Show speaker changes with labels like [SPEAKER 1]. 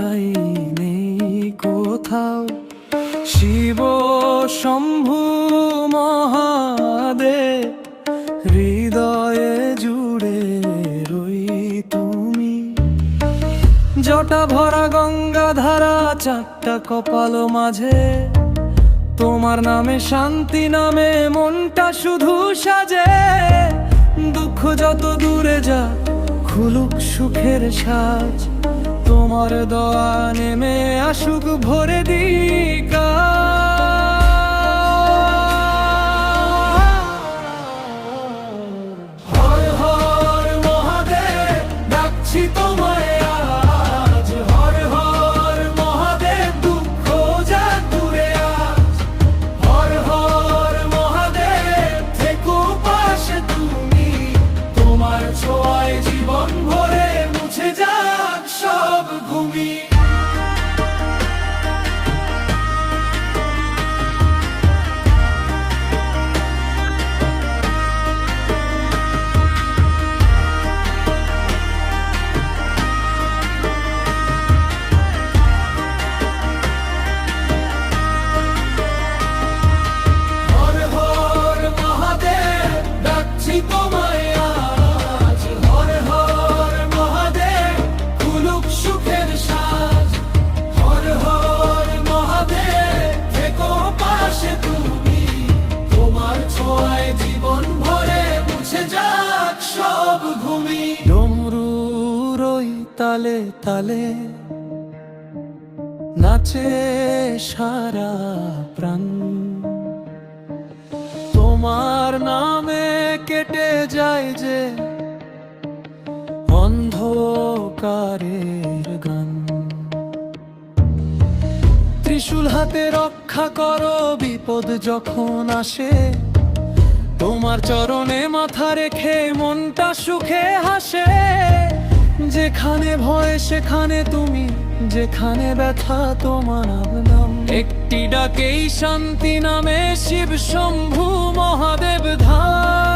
[SPEAKER 1] ঠাই নেই কোথাও। শিব শম্ভু মহাদেব, হৃদয়ে জুড়ে রই তুমি। জটা ভরা গঙ্গা ধারা, চারটা কপাল মাঝে, তোমার নামে শান্তি নামে মনটা শুধু সাজে। দুঃখ যত দূরে যা, খুলুক সুখের সাজ, তোমার দয়া নেমে আসুক ভরে দিকা। হর হর মহাদেব, ডাকছি তোমায় আজ। হর হর মহাদেব, দুঃখ যা দূরে আজ। হর হর মহাদেব, থেকো পাশে তুমি, তোমার ছোঁয়ায় জীবন ভরে মুছে যাক সব ঘুমি। হর হর মহাদেব, ডাকছি তোমায় আজ। হর হর মহাদেব, খুলুক সুখের সাজ। হর হর মহাদেব, থেকো পাশে তুমি, তোমার ছোঁয়ায় জীবন ভরে মুছে যাক সব ঘুমি। ডমরুর ওই তালে তালে নাচে সারা প্রাণ, তোমার নামে কেটে যায় যে অন্ধকারের গান। ত্রিশূল হাতে রক্ষা করো বিপদ যখন আসে, তোমার চরণে মাথা রেখে মনটা সুখে হাসে। যেখানে ভয় সেখানে তুমি, যেখানে ব্যথা তোমার নাম। একটি ডাকেই শান্তি নামে শিব শম্ভু মহাদেব ধাম।